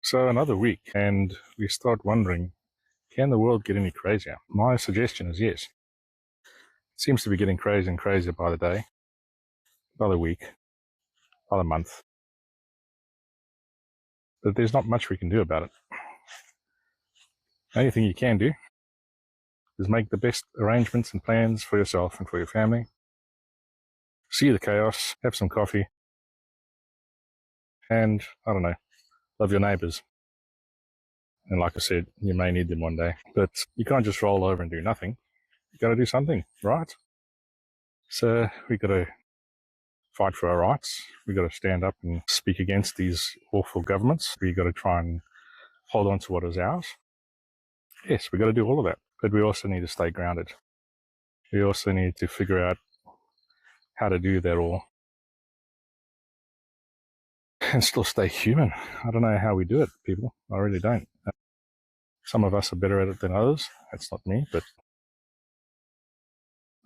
So another week, and we start wondering, can the world get any crazier? My suggestion is yes. It seems to be getting crazier and crazier by the day, by the week, by the month. But there's not much we can do about it. The only thing you can do is make the best arrangements and plans for yourself and for your family. See the chaos, have some coffee, and, I don't know, love your neighbours. And like I said, you may need them one day. But you can't just roll over and do nothing. You've got to do something, right? So we've got to fight for our rights. We've got to stand up and speak against these awful governments. We've got to try and hold on to what is ours. Yes, we've got to do all of that. But we also need to stay grounded. We also need to figure out how to do that all and still stay human. I don't know how we do it, people. I really don't. Some of us are better at it than others. That's not me, but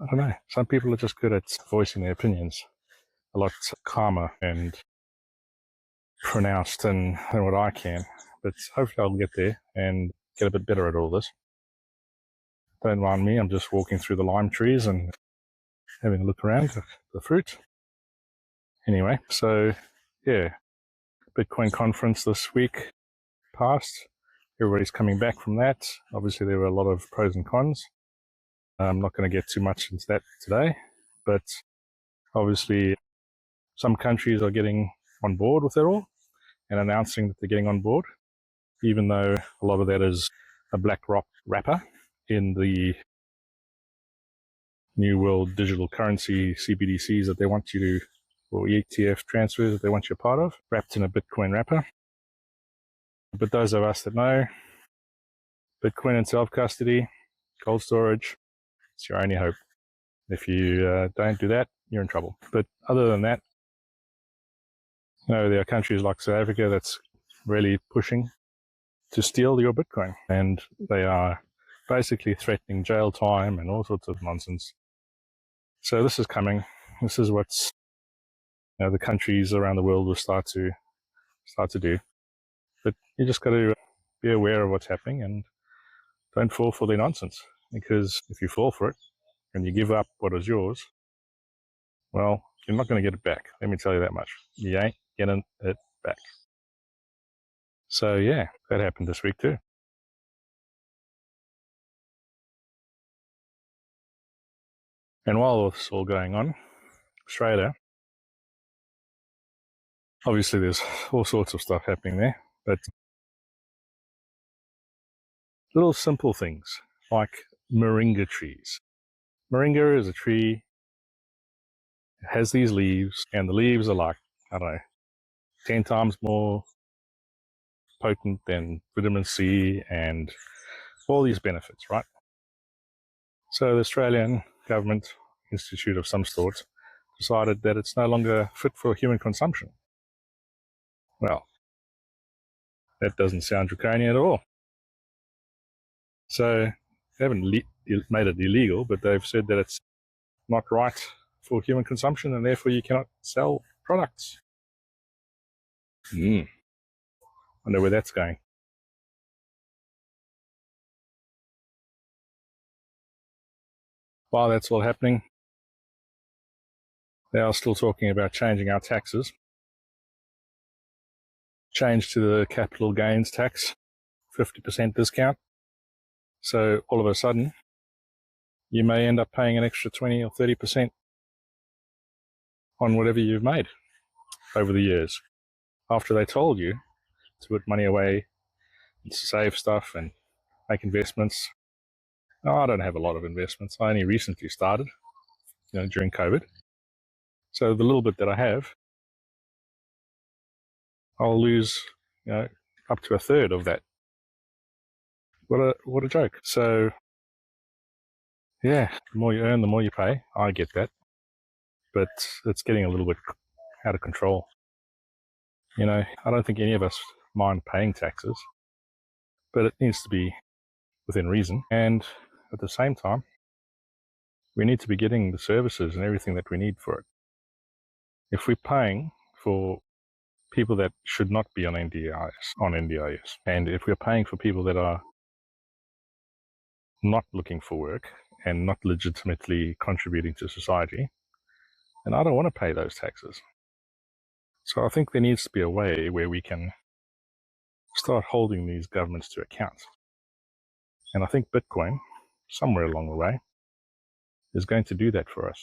I don't know. Some people are just good at voicing their opinions a lot calmer and pronounced than what I can. But hopefully I'll get there and get a bit better at all this. Don't mind me, I'm just walking through the lime trees and having a look around the fruit. Anyway, so yeah, Bitcoin conference this week passed. Everybody's coming back from that. Obviously there were a lot of pros and cons. I'm not going to get too much into that today, but obviously some countries are getting on board with it all and announcing that they're getting on board, even though a lot of that is a black rock wrapper in the new world digital currency CBDCs that they want you to, or ETF transfers that they want you a part of, wrapped in a Bitcoin wrapper. But those of us that know, Bitcoin and self-custody, cold storage, it's your only hope. If you don't do that, you're in trouble. But other than that, there are countries like South Africa that's really pushing to steal your Bitcoin, and they are basically threatening jail time and all sorts of nonsense. So this is coming. This is what's the countries around the world will start to do. But you just got to be aware of what's happening and don't fall for their nonsense. Because if you fall for it and you give up what is yours, well, you're not going to get it back. Let me tell you that much. You ain't getting it back. So yeah, that happened this week too. And while this is all going on, Australia, obviously there's all sorts of stuff happening there, but little simple things like Moringa trees. Moringa is a tree, it has these leaves, and the leaves are like, I don't know, 10 times more potent than vitamin C and all these benefits, right? So the Australian government institute of some sort decided that it's no longer fit for human consumption. Well, that doesn't sound draconian at all. So they haven't made it illegal, but they've said that it's not right for human consumption and therefore you cannot sell products. Wonder where that's going. While that's all happening, they are still talking about changing our taxes. Change to the capital gains tax, 50% discount. So all of a sudden, you may end up paying an extra 20 or 30% on whatever you've made over the years. After they told you to put money away and to save stuff and make investments. Oh, I don't have a lot of investments. I only recently started, during COVID. So the little bit that I have, I'll lose, up to a third of that. What a joke. So, yeah, the more you earn, the more you pay. I get that. But it's getting a little bit out of control. I don't think any of us mind paying taxes, but it needs to be within reason. And at the same time, we need to be getting the services and everything that we need for it. If we're paying for people that should not be on NDIS. And if we're paying for people that are not looking for work and not legitimately contributing to society, then I don't want to pay those taxes. So I think there needs to be a way where we can start holding these governments to account. And I think Bitcoin, somewhere along the way, is going to do that for us.